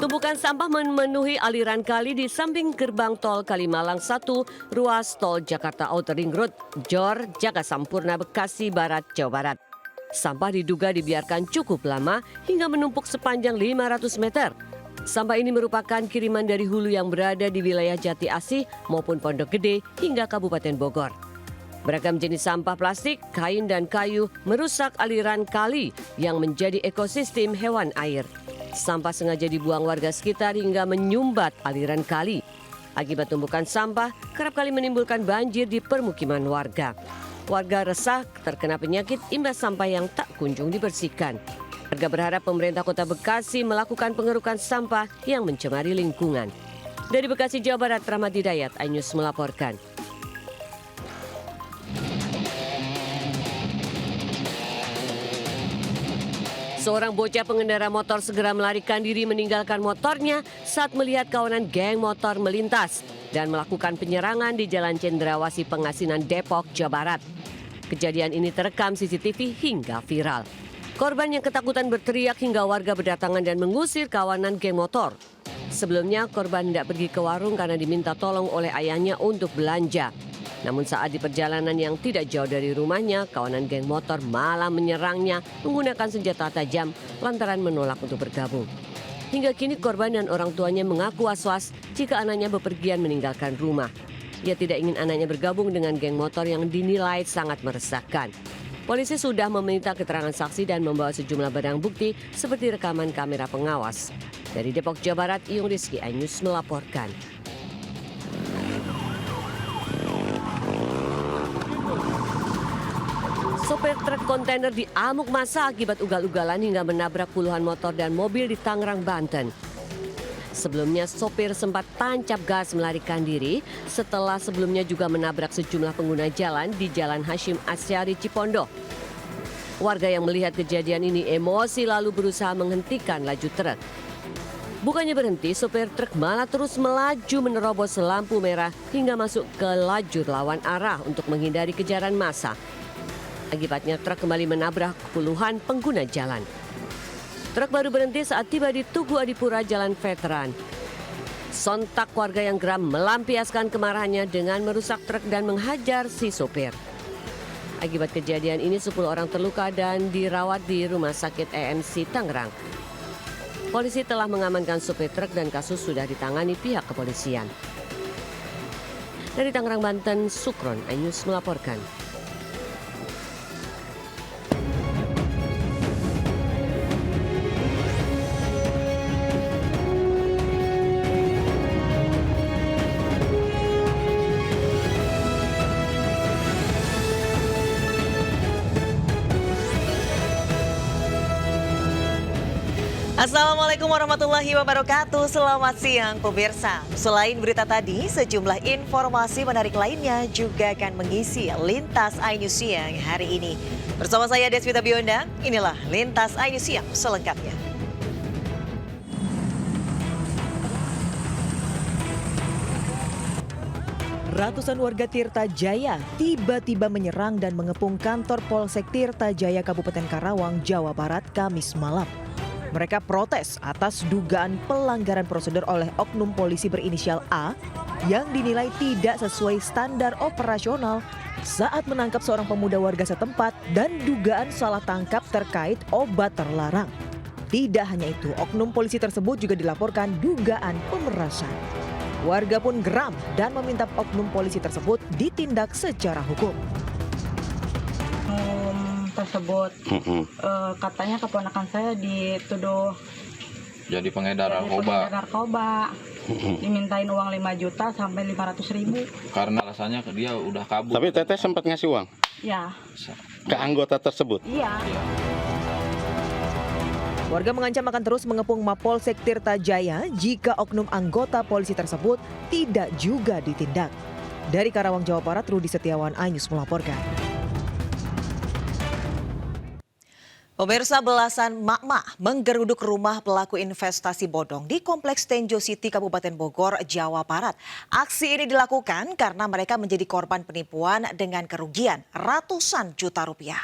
Tumpukan sampah memenuhi aliran kali di samping gerbang tol Kalimalang 1, ruas tol Jakarta Outer Ring Road, Jor, Jagasampurna, Bekasi Barat, Jawa Barat. Sampah diduga dibiarkan cukup lama hingga menumpuk sepanjang 500 meter. Sampah ini merupakan kiriman dari hulu yang berada di wilayah Jati Asih maupun Pondok Gede hingga Kabupaten Bogor. Beragam jenis sampah plastik, kain, dan kayu merusak aliran kali yang menjadi ekosistem hewan air. Sampah sengaja dibuang warga sekitar hingga menyumbat aliran kali. Akibat tumpukan sampah, kerap kali menimbulkan banjir di permukiman warga. Warga resah terkena penyakit imbas sampah yang tak kunjung dibersihkan. Warga berharap pemerintah Kota Bekasi melakukan pengerukan sampah yang mencemari lingkungan. Dari Bekasi, Jawa Barat, Rahmat Hidayat, iNews melaporkan. Seorang bocah pengendara motor segera melarikan diri meninggalkan motornya saat melihat kawanan geng motor melintas dan melakukan penyerangan di Jalan Cendrawasih Pengasinan Depok, Jawa Barat. Kejadian ini terekam CCTV hingga viral. Korban yang ketakutan berteriak hingga warga berdatangan dan mengusir kawanan geng motor. Sebelumnya korban hendak pergi ke warung karena diminta tolong oleh ayahnya untuk belanja. Namun saat di perjalanan yang tidak jauh dari rumahnya, kawanan geng motor malah menyerangnya menggunakan senjata tajam lantaran menolak untuk bergabung. Hingga kini korban dan orang tuanya mengaku was-was jika anaknya bepergian meninggalkan rumah. Ia tidak ingin anaknya bergabung dengan geng motor yang dinilai sangat meresahkan. Polisi sudah meminta keterangan saksi dan membawa sejumlah barang bukti seperti rekaman kamera pengawas. Dari Depok, Jawa Barat, Iyung Rizky, iNews melaporkan. Sopir truk kontainer diamuk massa akibat ugal-ugalan hingga menabrak puluhan motor dan mobil di Tangerang, Banten. Sebelumnya sopir sempat tancap gas melarikan diri setelah sebelumnya juga menabrak sejumlah pengguna jalan di Jalan Hashim Asyari, Cipondoh. Warga yang melihat kejadian ini emosi lalu berusaha menghentikan laju truk. Bukannya berhenti, sopir truk malah terus melaju menerobos lampu merah hingga masuk ke lajur lawan arah untuk menghindari kejaran massa. Akibatnya truk kembali menabrak puluhan pengguna jalan. Truk baru berhenti saat tiba di Tugu Adipura, Jalan Veteran. Sontak warga yang geram melampiaskan kemarahannya dengan merusak truk dan menghajar si sopir. Akibat kejadian ini 10 orang terluka dan dirawat di Rumah Sakit EMC Tangerang. Polisi telah mengamankan sopir truk dan kasus sudah ditangani pihak kepolisian. Dari Tangerang, Banten, Sukron, iNews melaporkan. Assalamualaikum warahmatullahi wabarakatuh. Selamat siang pemirsa. Selain berita tadi, sejumlah informasi menarik lainnya juga akan mengisi Lintas iNews Siang hari ini. Bersama saya Deswita Bionda, inilah Lintas iNews Siang selengkapnya. Ratusan warga Tirta Jaya tiba-tiba menyerang dan mengepung kantor Polsek Tirta Jaya Kabupaten Karawang, Jawa Barat, Kamis malam. Mereka protes atas dugaan pelanggaran prosedur oleh oknum polisi berinisial A yang dinilai tidak sesuai standar operasional saat menangkap seorang pemuda warga setempat dan dugaan salah tangkap terkait obat terlarang. Tidak hanya itu, oknum polisi tersebut juga dilaporkan dugaan pemerasan. Warga pun geram dan meminta oknum polisi tersebut ditindak secara hukum. Tersebut katanya keponakan saya dituduh jadi pengedar narkoba. Dimintain uang 5 juta sampai 500.000 karena alasannya dia udah kabur. Tapi Teteh sempat ngasih uang? Ya. Ke anggota tersebut? Iya. Warga mengancam akan terus mengepung Mapolsek Tirta Jaya jika oknum anggota polisi tersebut tidak juga ditindak. Dari Karawang, Jawa Barat, Rudi Setiawan, iNews melaporkan. Pemirsa, belasan mak-mak menggeruduk rumah pelaku investasi bodong di Kompleks Tenjo City, Kabupaten Bogor, Jawa Barat. Aksi ini dilakukan karena mereka menjadi korban penipuan dengan kerugian ratusan juta rupiah.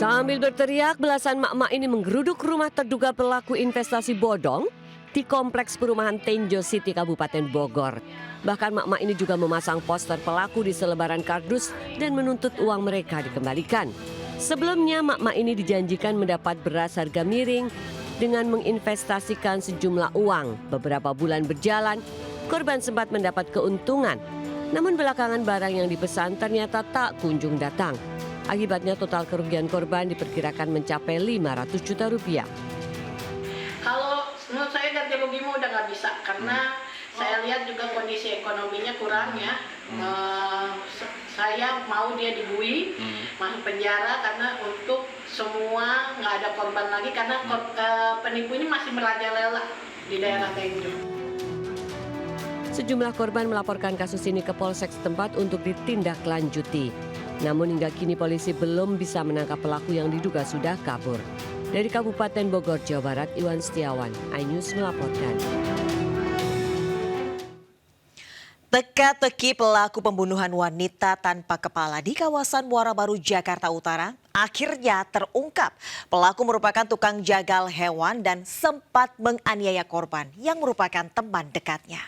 Sambil berteriak, belasan mak-mak ini menggeruduk rumah terduga pelaku investasi bodong di kompleks perumahan Tenjo City, Kabupaten Bogor. Bahkan mak-mak ini juga memasang poster pelaku di selebaran kardus dan menuntut uang mereka dikembalikan. Sebelumnya, mak-mak ini dijanjikan mendapat beras harga miring dengan menginvestasikan sejumlah uang. Beberapa bulan berjalan, korban sempat mendapat keuntungan. Namun belakangan barang yang dipesan ternyata tak kunjung datang. Akibatnya total kerugian korban diperkirakan mencapai 500 juta rupiah. Kalau menurut saya ganti rugi mah udah nggak bisa karena saya lihat juga kondisi ekonominya kurang ya. Saya mau dia dibui, masuk penjara karena untuk semua nggak ada korban lagi karena penipu ini masih merajalela di daerah Tenjo. Sejumlah korban melaporkan kasus ini ke Polsek setempat untuk ditindaklanjuti. Namun hingga kini polisi belum bisa menangkap pelaku yang diduga sudah kabur. Dari Kabupaten Bogor, Jawa Barat, Iwan Setiawan, iNews melaporkan. Teka-teki pelaku pembunuhan wanita tanpa kepala di kawasan Muara Baru, Jakarta Utara akhirnya terungkap. Pelaku merupakan tukang jagal hewan dan sempat menganiaya korban yang merupakan teman dekatnya.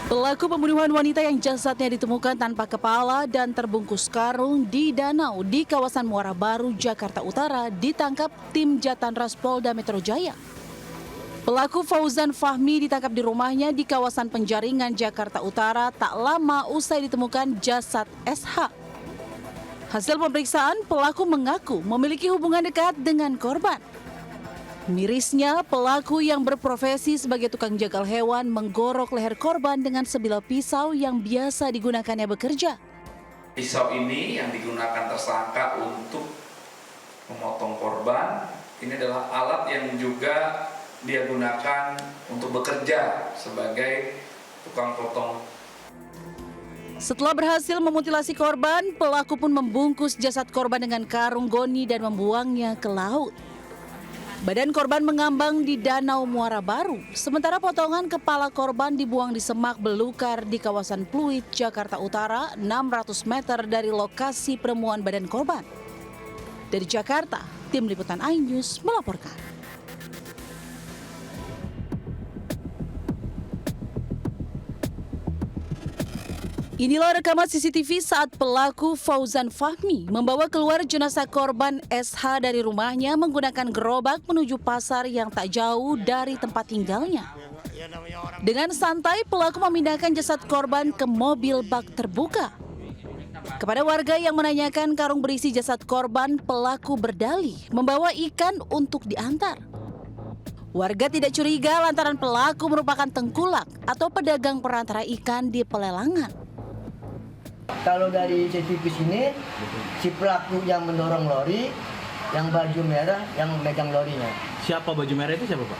Pelaku pembunuhan wanita yang jasadnya ditemukan tanpa kepala dan terbungkus karung di danau di kawasan Muara Baru, Jakarta Utara ditangkap tim Jatanras Polda Metro Jaya. Pelaku Fauzan Fahmi ditangkap di rumahnya di kawasan Penjaringan, Jakarta Utara tak lama usai ditemukan jasad SH. Hasil pemeriksaan, pelaku mengaku memiliki hubungan dekat dengan korban. Mirisnya, pelaku yang berprofesi sebagai tukang jagal hewan menggorok leher korban dengan sebilah pisau yang biasa digunakannya bekerja. Pisau ini yang digunakan tersangka untuk memotong korban. Ini adalah alat yang juga dia gunakan untuk bekerja sebagai tukang potong. Setelah berhasil memutilasi korban, pelaku pun membungkus jasad korban dengan karung goni dan membuangnya ke laut. Badan korban mengambang di Danau Muara Baru, sementara potongan kepala korban dibuang di semak belukar di kawasan Pluit, Jakarta Utara, 600 meter dari lokasi penemuan badan korban. Dari Jakarta, tim liputan iNews melaporkan. Inilah rekaman CCTV saat pelaku Fauzan Fahmi membawa keluar jenazah korban SH dari rumahnya menggunakan gerobak menuju pasar yang tak jauh dari tempat tinggalnya. Dengan santai, pelaku memindahkan jasad korban ke mobil bak terbuka. Kepada warga yang menanyakan karung berisi jasad korban, pelaku berdalih membawa ikan untuk diantar. Warga tidak curiga lantaran pelaku merupakan tengkulak atau pedagang perantara ikan di pelelangan. Kalau dari CCTV sini, si pelaku yang mendorong lori, yang baju merah, yang memegang lorinya. Siapa baju merah itu siapa, Pak?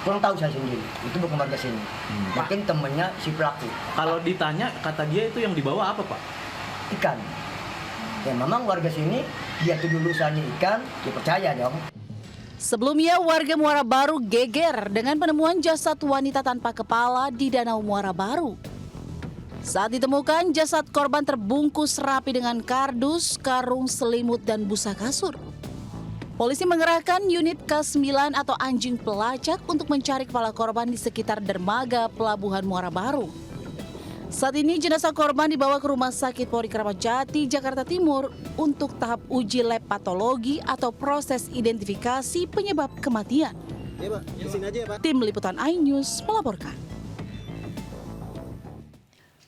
Kurang tahu saya sendiri, itu bukan warga sini. Mungkin temannya si pelaku. Kalau ditanya, kata dia itu yang dibawa apa, Pak? Ikan. Ya memang warga sini, dia tuh lulusannya ikan, dia percaya dong. Sebelumnya, warga Muara Baru geger dengan penemuan jasad wanita tanpa kepala di Danau Muara Baru. Saat ditemukan, jasad korban terbungkus rapi dengan kardus, karung, selimut, dan busa kasur. Polisi mengerahkan unit K9 atau anjing pelacak untuk mencari kepala korban di sekitar dermaga Pelabuhan Muara Baru. Saat ini jenazah korban dibawa ke Rumah Sakit Polri Kramat Jati, Jakarta Timur untuk tahap uji lab patologi atau proses identifikasi penyebab kematian. Tim Liputan iNews melaporkan.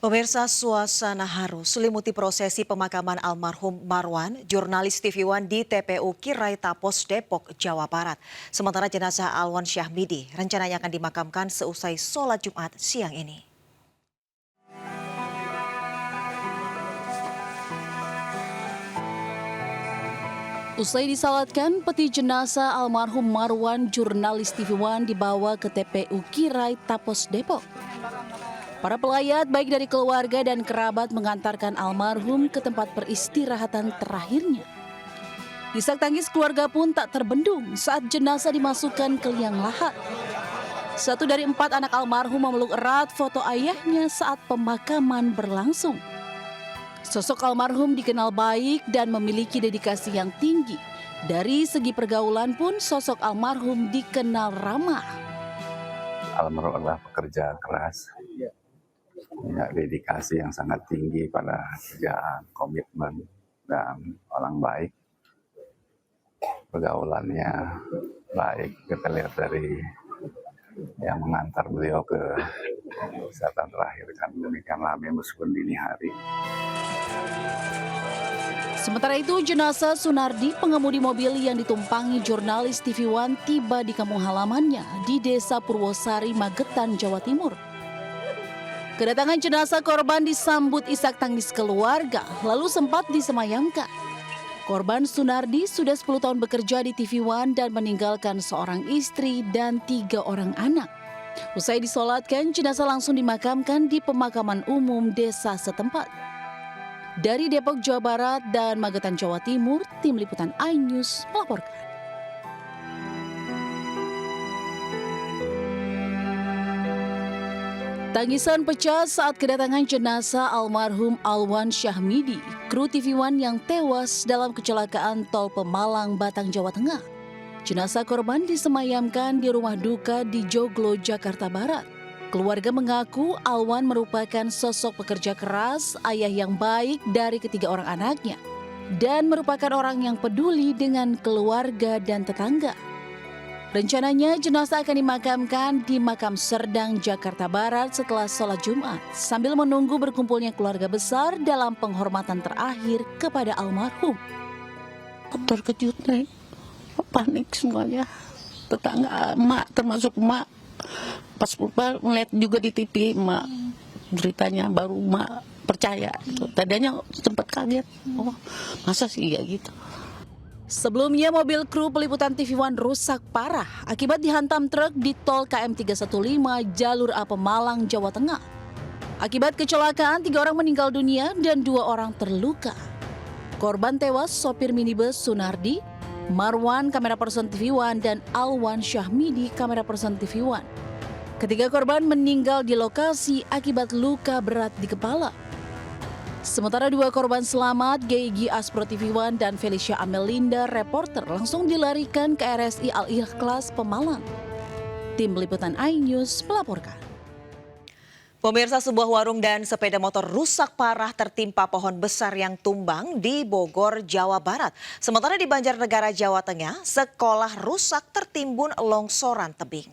Pemirsa, suasana haru selimuti prosesi pemakaman almarhum Marwan, jurnalis TV One di TPU Kirai Tapos, Depok, Jawa Barat. Sementara jenazah Alwan Syahmidi rencananya akan dimakamkan seusai sholat Jumat siang ini. Usai disalatkan, peti jenazah almarhum Marwan, jurnalis TV One dibawa ke TPU Kirai Tapos, Depok. Para pelayat baik dari keluarga dan kerabat mengantarkan almarhum ke tempat peristirahatan terakhirnya. Isak tangis keluarga pun tak terbendung saat jenazah dimasukkan ke liang lahat. 1 dari 4 anak almarhum memeluk erat foto ayahnya saat pemakaman berlangsung. Sosok almarhum dikenal baik dan memiliki dedikasi yang tinggi. Dari segi pergaulan pun sosok almarhum dikenal ramah. Almarhum adalah pekerja keras, punya dedikasi yang sangat tinggi pada kerjaan, komitmen, dan orang baik. Pergaulannya baik, kita lihat dari yang mengantar beliau ke wisata terakhir kan demikian ramai meskipun dini hari. Sementara itu, jenazah Sunardi, pengemudi mobil yang ditumpangi jurnalis TV One, tiba di kampung halamannya di Desa Purwosari, Magetan, Jawa Timur. Kedatangan jenazah korban disambut isak tangis keluarga, lalu sempat disemayamkan. Korban Sunardi sudah 10 tahun bekerja di TV One dan meninggalkan seorang istri dan 3 orang anak. Usai disolatkan, jenazah langsung dimakamkan di pemakaman umum desa setempat. Dari Depok, Jawa Barat dan Magetan, Jawa Timur, Tim Liputan iNews melaporkan. Tangisan pecah saat kedatangan jenazah almarhum Alwan Syahmidi, kru TV One yang tewas dalam kecelakaan tol Pemalang, Batang, Jawa Tengah. Jenazah korban disemayamkan di rumah duka di Joglo, Jakarta Barat. Keluarga mengaku Alwan merupakan sosok pekerja keras, ayah yang baik dari ketiga orang anaknya, dan merupakan orang yang peduli dengan keluarga dan tetangga. Rencananya jenazah akan dimakamkan di Makam Serdang, Jakarta Barat setelah sholat Jumat, sambil menunggu berkumpulnya keluarga besar dalam penghormatan terakhir kepada almarhum. Terkejut, Nek. Panik semuanya. Tetangga, emak, termasuk emak. Pas melihat juga di TV emak beritanya, baru emak percaya gitu. Tadinya sempat kaget, oh masa sih ya gitu. Sebelumnya mobil kru peliputan TV One rusak parah akibat dihantam truk di tol KM 315 jalur A Pemalang, Jawa Tengah. Akibat kecelakaan 3 orang meninggal dunia dan 2 orang terluka. Korban tewas sopir minibus Sunardi, Marwan kamera person TV One, dan Alwan Syahmidi kamera person TV One. Ketiga korban meninggal di lokasi akibat luka berat di kepala. Sementara 2 korban selamat, Geigi Aspro TV One dan Felicia Amelinda reporter, langsung dilarikan ke RSI Al-Ikhlas Pemalang. Tim Liputan iNews melaporkan. Pemirsa, sebuah warung dan sepeda motor rusak parah tertimpa pohon besar yang tumbang di Bogor, Jawa Barat. Sementara di Banjarnegara, Jawa Tengah, sekolah rusak tertimbun longsoran tebing.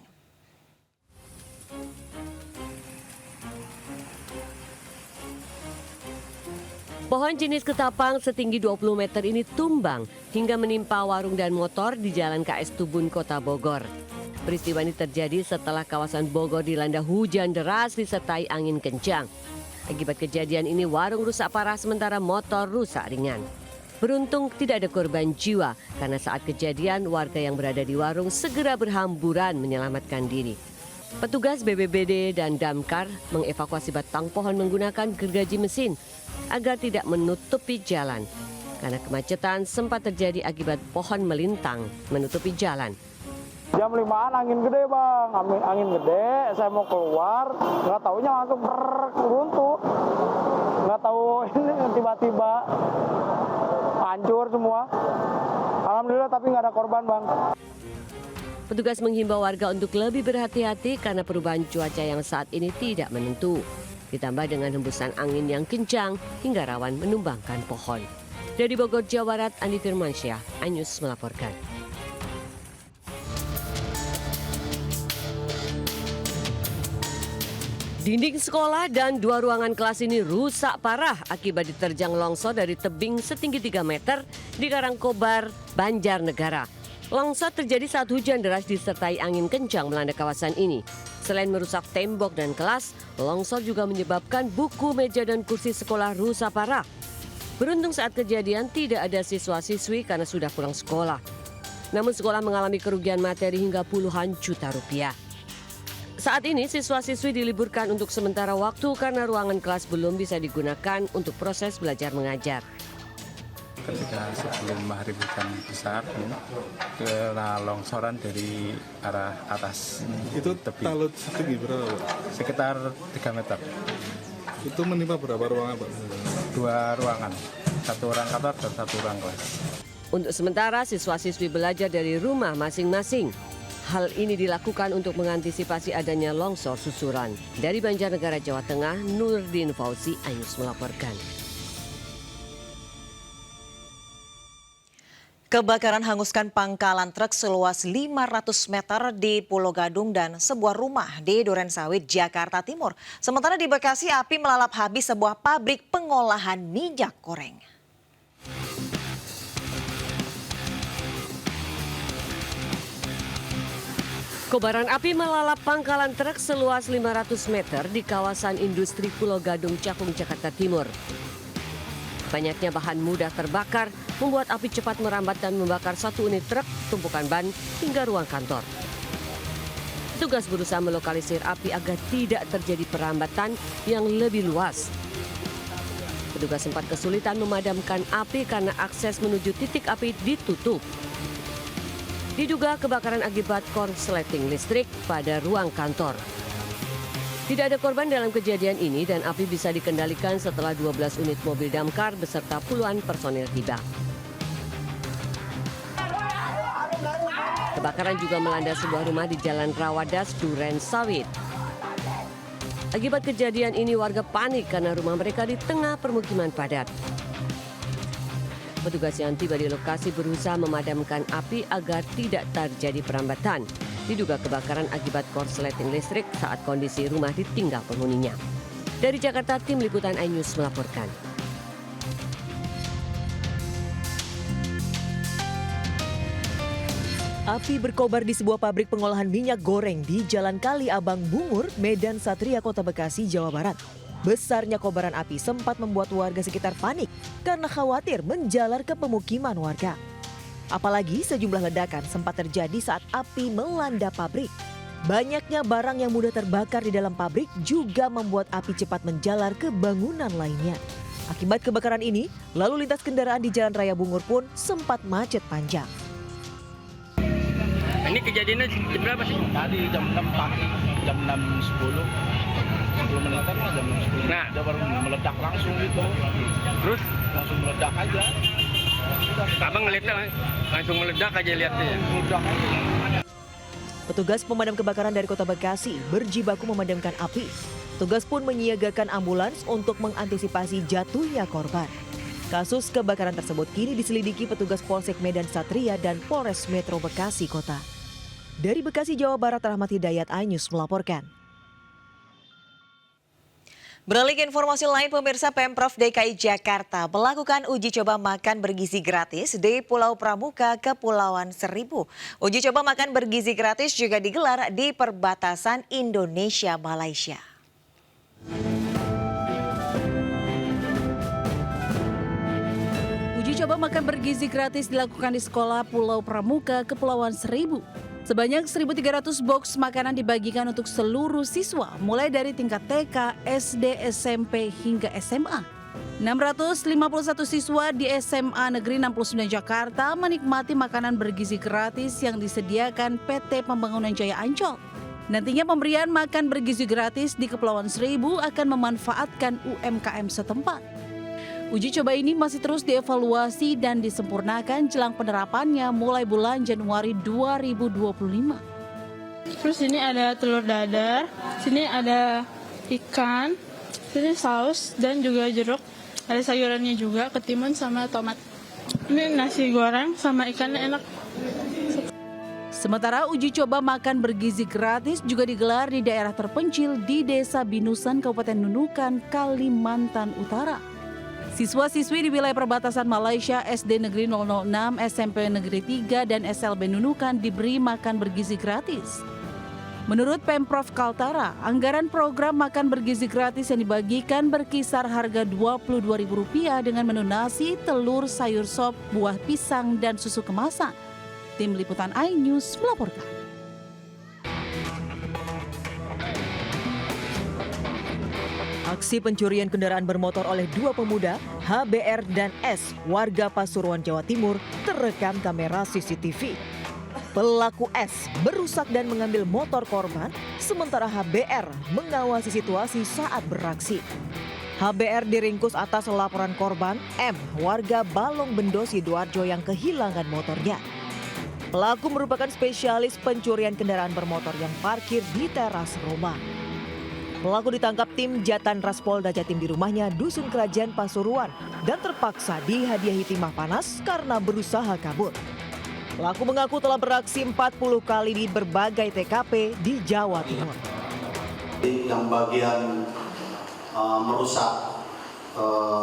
Pohon jenis ketapang setinggi 20 meter ini tumbang hingga menimpa warung dan motor di Jalan KS Tubun, Kota Bogor. Peristiwa ini terjadi setelah kawasan Bogor dilanda hujan deras disertai angin kencang. Akibat kejadian ini warung rusak parah sementara motor rusak ringan. Beruntung tidak ada korban jiwa karena saat kejadian warga yang berada di warung segera berhamburan menyelamatkan diri. Petugas BPBD dan Damkar mengevakuasi batang pohon menggunakan gergaji mesin agar tidak menutupi jalan. Karena kemacetan sempat terjadi akibat pohon melintang menutupi jalan. Jam 5-an angin gede bang, angin gede, saya mau keluar, nggak taunya langsung runtuh. Nggak tahu ini tiba-tiba hancur semua. Alhamdulillah tapi nggak ada korban bang. Petugas menghimbau warga untuk lebih berhati-hati karena perubahan cuaca yang saat ini tidak menentu. Ditambah dengan hembusan angin yang kencang hingga rawan menumbangkan pohon. Dari Bogor, Jawa Barat, Andi Firmansyah, iNews melaporkan. Dinding sekolah dan 2 ruangan kelas ini rusak parah akibat diterjang longsor dari tebing setinggi 3 meter di Karangkobar, Banjarnegara. Longsor terjadi saat hujan deras disertai angin kencang melanda kawasan ini. Selain merusak tembok dan kelas, longsor juga menyebabkan buku, meja, dan kursi sekolah rusak parah. Beruntung saat kejadian tidak ada siswa-siswi karena sudah pulang sekolah. Namun sekolah mengalami kerugian materi hingga puluhan juta rupiah. Saat ini siswa-siswi diliburkan untuk sementara waktu karena ruangan kelas belum bisa digunakan untuk proses belajar mengajar. ketika sebelum maghrib hujan besar kena longsoran dari arah atas. Itu tepi. talut setinggi berapa, Pak? Sekitar 3 meter. Itu menimpa berapa ruangan, Pak? 2 ruangan, 1 ruang kantor dan 1 ruang kelas. Untuk sementara, siswa-siswi belajar dari rumah masing-masing. Hal ini dilakukan untuk mengantisipasi adanya longsor susuran. Dari Banjarnegara, Jawa Tengah, Nurdin Fauzi, Ainus melaporkan. Kebakaran hanguskan pangkalan truk seluas 500 meter di Pulau Gadung dan sebuah rumah di Durensawit, Jakarta Timur. Sementara di Bekasi, api melalap habis sebuah pabrik pengolahan minyak goreng. Kobaran api melalap pangkalan truk seluas 500 meter di kawasan industri Pulau Gadung, Cakung, Jakarta Timur. Banyaknya bahan mudah terbakar membuat api cepat merambat dan membakar 1 unit truk, tumpukan ban, hingga ruang kantor. Petugas berusaha melokalisir api agar tidak terjadi perambatan yang lebih luas. Petugas sempat kesulitan memadamkan api karena akses menuju titik api ditutup. Diduga kebakaran akibat korsleting listrik pada ruang kantor. Tidak ada korban dalam kejadian ini dan api bisa dikendalikan setelah 12 unit mobil damkar beserta puluhan personil tiba. Kebakaran juga melanda sebuah rumah di Jalan Rawadas, Durensawit. Akibat kejadian ini warga panik karena rumah mereka di tengah permukiman padat. Petugas yang tiba di lokasi berusaha memadamkan api agar tidak terjadi perambatan. Diduga kebakaran akibat korsleting listrik saat kondisi rumah ditinggal penghuninya. Dari Jakarta, tim liputan iNews melaporkan. Api berkobar di sebuah pabrik pengolahan minyak goreng di Jalan Kali Abang Bungur, Medan Satria, Kota Bekasi, Jawa Barat. Besarnya kobaran api sempat membuat warga sekitar panik karena khawatir menjalar ke pemukiman warga. Apalagi sejumlah ledakan sempat terjadi saat api melanda pabrik. Banyaknya barang yang mudah terbakar di dalam pabrik juga membuat api cepat menjalar ke bangunan lainnya. Akibat kebakaran ini, lalu lintas kendaraan di Jalan Raya Bungur pun sempat macet panjang. Ini kejadiannya jam berapa sih? Tadi jam 6 pagi, jam 6.10. 10 menitan lah jam 10. Nah, dia baru meledak langsung gitu. Terus? Langsung meledak aja. Abang ngeliatnya langsung meledak aja lihatnya ya? Meledak aja. Petugas pemadam kebakaran dari Kota Bekasi berjibaku memadamkan api. Petugas pun menyiagakan ambulans untuk mengantisipasi jatuhnya korban. Kasus kebakaran tersebut kini diselidiki petugas Polsek Medan Satria dan Polres Metro Bekasi Kota. Dari Bekasi, Jawa Barat, Rahmat Hidayat, iNews melaporkan. Beralih ke informasi lain, pemirsa, Pemprov DKI Jakarta melakukan uji coba makan bergizi gratis di Pulau Pramuka, Kepulauan Seribu. Uji coba makan bergizi gratis juga digelar di perbatasan Indonesia-Malaysia. Uji coba makan bergizi gratis dilakukan di Sekolah Pulau Pramuka, Kepulauan Seribu. Sebanyak 1.300 box makanan dibagikan untuk seluruh siswa, mulai dari tingkat TK, SD, SMP, hingga SMA. 651 siswa di SMA Negeri 69 Jakarta menikmati makanan bergizi gratis yang disediakan PT Pembangunan Jaya Ancol. Nantinya pemberian makan bergizi gratis di Kepulauan Seribu akan memanfaatkan UMKM setempat. Uji coba ini masih terus dievaluasi dan disempurnakan jelang penerapannya mulai bulan Januari 2025. Terus ini ada telur dadar, sini ada ikan, sini saus dan juga jeruk. Ada sayurannya juga, ketimun sama tomat. Ini nasi goreng sama ikannya enak. Sementara uji coba makan bergizi gratis juga digelar di daerah terpencil di Desa Binusan, Kabupaten Nunukan, Kalimantan Utara. Siswa-siswi di wilayah perbatasan Malaysia, SD Negeri 006, SMP Negeri 3, dan SLB Nunukan diberi makan bergizi gratis. Menurut Pemprov Kaltara, anggaran program makan bergizi gratis yang dibagikan berkisar harga Rp22.000 dengan menu nasi, telur, sayur sop, buah pisang, dan susu kemasan. Tim Liputan iNews melaporkan. Aksi pencurian kendaraan bermotor oleh dua pemuda, HBR dan S, warga Pasuruan, Jawa Timur, terekam kamera CCTV. Pelaku S merusak dan mengambil motor korban, sementara HBR mengawasi situasi saat beraksi. HBR diringkus atas laporan korban M, warga Balong Bendo, Sidoarjo yang kehilangan motornya. Pelaku merupakan spesialis pencurian kendaraan bermotor yang parkir di teras rumah. Pelaku ditangkap tim Jatan Ras Polda Jatim di rumahnya Dusun Kerajaan Pasuruan dan terpaksa dihadiahi timah panas karena berusaha kabur. Pelaku mengaku telah beraksi 40 kali di berbagai TKP di Jawa Timur. Yang bagian merusak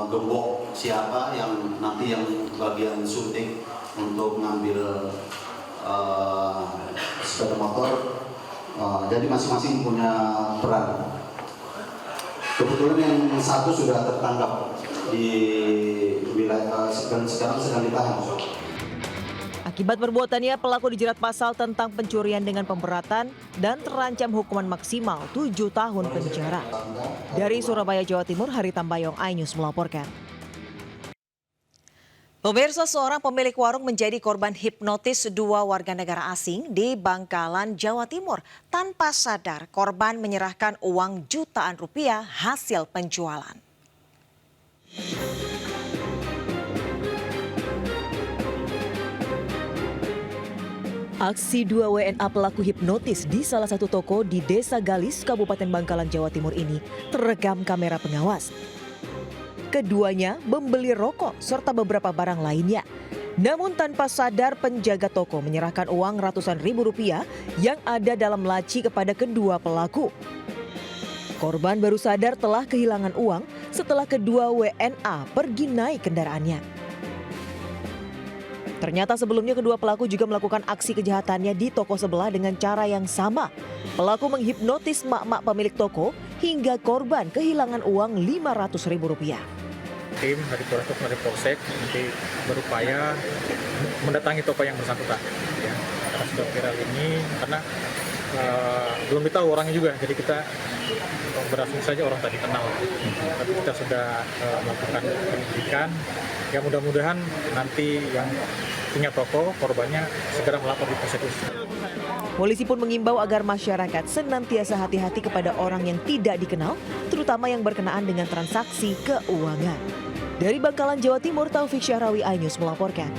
gembok siapa, yang nanti yang bagian suntik untuk ngambil sepeda motor, jadi masing-masing punya peran. Kebetulan yang satu sudah tertangkap di wilayah sekarang sedang ditahan. Akibat perbuatannya, pelaku dijerat pasal tentang pencurian dengan pemberatan dan terancam hukuman maksimal 7 tahun penjara. Dari Surabaya, Jawa Timur, Hari Tambayong, iNews melaporkan. Pemirsa, seorang pemilik warung menjadi korban hipnotis dua warga negara asing di Bangkalan, Jawa Timur. Tanpa sadar, korban menyerahkan uang jutaan rupiah hasil penjualan. Aksi dua WNA pelaku hipnotis di salah satu toko di Desa Galis, Kabupaten Bangkalan, Jawa Timur ini terekam kamera pengawas. Keduanya membeli rokok serta beberapa barang lainnya. Namun tanpa sadar, penjaga toko menyerahkan uang ratusan ribu rupiah yang ada dalam laci kepada kedua pelaku. Korban baru sadar telah kehilangan uang setelah kedua WNA pergi naik kendaraannya. Ternyata sebelumnya kedua pelaku juga melakukan aksi kejahatannya di toko sebelah dengan cara yang sama. Pelaku menghipnotis mak-mak pemilik toko hingga korban kehilangan uang Rp500.000. Tim dari Polsek nanti berupaya mendatangi toko yang bersangkutan. Ya, karena sudah viral ini, karena belum ditahu orangnya juga, jadi kita berasumsi saja orang tadi kenal. Tapi kita sudah melakukan penyelidikan. Ya mudah-mudahan nanti yang punya toko korbannya segera melapor di Polsek. Polisi pun mengimbau agar masyarakat senantiasa hati-hati kepada orang yang tidak dikenal, terutama yang berkenaan dengan transaksi keuangan. Dari Bangkalan, Jawa Timur, Taufik Syahrawi, iNews melaporkan.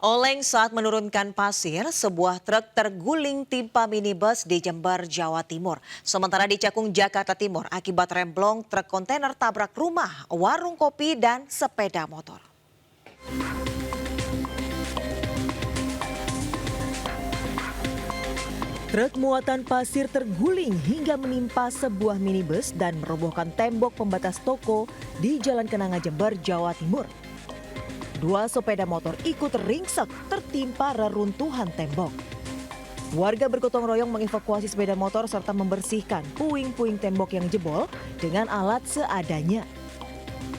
Oleng saat menurunkan pasir, sebuah truk terguling timpa minibus di Jember, Jawa Timur. Sementara di Cakung, Jakarta Timur, akibat remblong truk kontainer tabrak rumah, warung kopi, dan sepeda motor. Truk muatan pasir terguling hingga menimpa sebuah minibus dan merobohkan tembok pembatas toko di Jalan Kenanga, Jember, Jawa Timur. Dua sepeda motor ikut ringsek tertimpa reruntuhan tembok. Warga bergotong royong mengevakuasi sepeda motor serta membersihkan puing-puing tembok yang jebol dengan alat seadanya.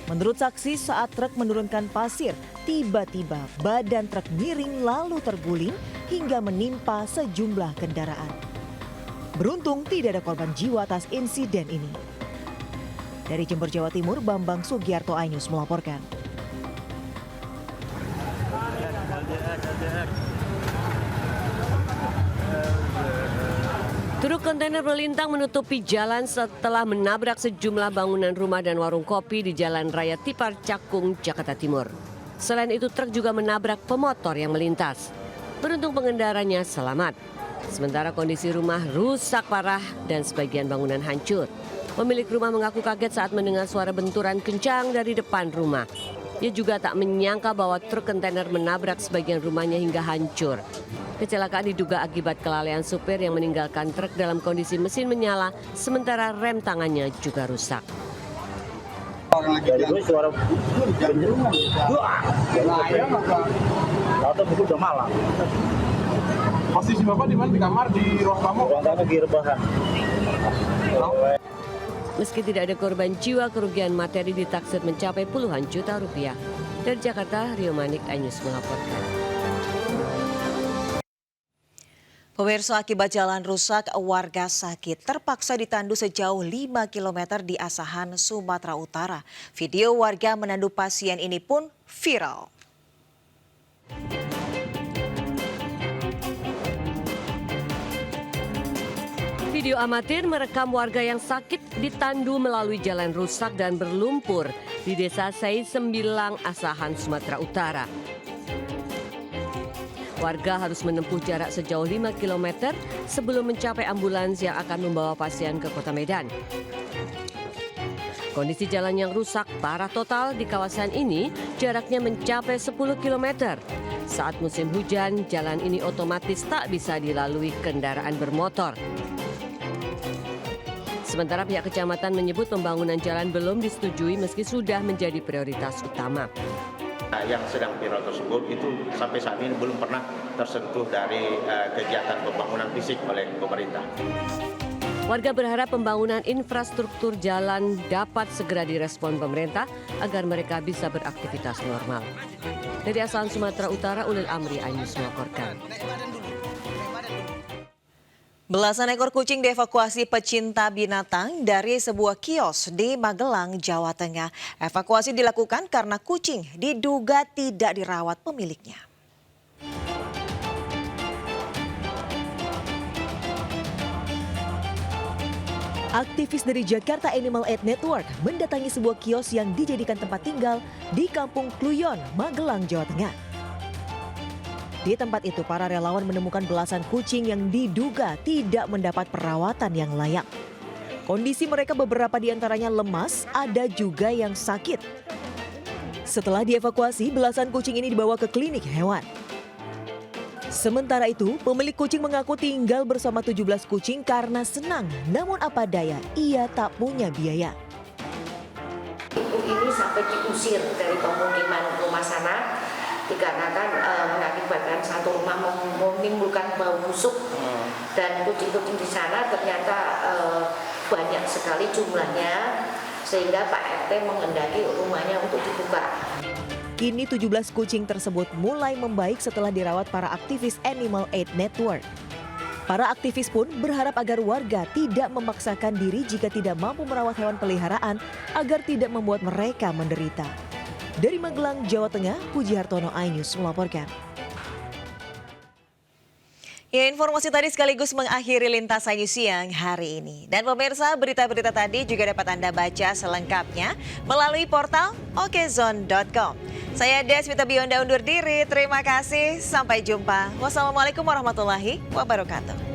Menurut saksi, saat truk menurunkan pasir, tiba-tiba badan truk miring lalu terguling hingga menimpa sejumlah kendaraan. Beruntung tidak ada korban jiwa atas insiden ini. Dari Jember, Jawa Timur, Bambang Sugiarto, iNews melaporkan. Truk kontainer melintang menutupi jalan setelah menabrak sejumlah bangunan rumah dan warung kopi di Jalan Raya Tipar, Cakung, Jakarta Timur. Selain itu, truk juga menabrak pemotor yang melintas. Beruntung pengendaranya selamat. Sementara kondisi rumah rusak parah dan sebagian bangunan hancur. Pemilik rumah mengaku kaget saat mendengar suara benturan kencang dari depan rumah. Ia juga tak menyangka bahwa truk kontainer menabrak sebagian rumahnya hingga hancur. Kecelakaan diduga akibat kelalaian supir yang meninggalkan truk dalam kondisi mesin menyala, sementara rem tangannya juga rusak. Dari gue suara benjungan, atau buku udah malam. Posisi Bapak di mana? Di kamar, di ruang tamu? Ruang tamu di rebahan. Meski tidak ada korban jiwa, kerugian materi ditaksir mencapai puluhan juta rupiah. Dari Jakarta, Rio Manik, iNews melaporkan. Pemirsa, akibat jalan rusak, warga sakit terpaksa ditandu sejauh 5 km di Asahan, Sumatera Utara. Video warga menandu pasien ini pun viral. Video amatir merekam warga yang sakit ditandu melalui jalan rusak dan berlumpur di Desa Sei Sembilang, Asahan, Sumatera Utara. Warga harus menempuh jarak sejauh 5 km sebelum mencapai ambulans yang akan membawa pasien ke Kota Medan. Kondisi jalan yang rusak parah total di kawasan ini jaraknya mencapai 10 km. Saat musim hujan, jalan ini otomatis tak bisa dilalui kendaraan bermotor. Sementara pihak kecamatan menyebut pembangunan jalan belum disetujui meski sudah menjadi prioritas utama. Yang sedang viral tersebut itu sampai saat ini belum pernah tersentuh dari kegiatan pembangunan fisik oleh pemerintah. Warga berharap pembangunan infrastruktur jalan dapat segera direspon pemerintah agar mereka bisa beraktivitas normal. Dari Asahan, Sumatera Utara, Ulil Amri Ainus melaporkan. Belasan ekor kucing dievakuasi pecinta binatang dari sebuah kios di Magelang, Jawa Tengah. Evakuasi dilakukan karena kucing diduga tidak dirawat pemiliknya. Aktivis dari Jakarta Animal Aid Network mendatangi sebuah kios yang dijadikan tempat tinggal di Kampung Kluyon, Magelang, Jawa Tengah. Di tempat itu, para relawan menemukan belasan kucing yang diduga tidak mendapat perawatan yang layak. Kondisi mereka beberapa di antaranya lemas, ada juga yang sakit. Setelah dievakuasi, belasan kucing ini dibawa ke klinik hewan. Sementara itu, pemilik kucing mengaku tinggal bersama 17 kucing karena senang. Namun apa daya, ia tak punya biaya. Ibu ini sampai diusir dari pemukiman rumah sana dikarenakan mengakibatkan satu rumah menimbulkan bau busuk dan kucing-kucing di sana ternyata banyak sekali jumlahnya sehingga Pak RT menghendaki rumahnya untuk dibuka. Kini 17 kucing tersebut mulai membaik setelah dirawat para aktivis Animal Aid Network. Para aktivis pun berharap agar warga tidak memaksakan diri jika tidak mampu merawat hewan peliharaan agar tidak membuat mereka menderita. Dari Magelang, Jawa Tengah, Puji Hartono, iNews melaporkan. Ya, informasi tadi sekaligus mengakhiri Lintas iNews siang hari ini. Dan pemirsa, berita-berita tadi juga dapat Anda baca selengkapnya melalui portal okezone.com. Saya Deswita Bionda undur diri, terima kasih, sampai jumpa. Wassalamualaikum warahmatullahi wabarakatuh.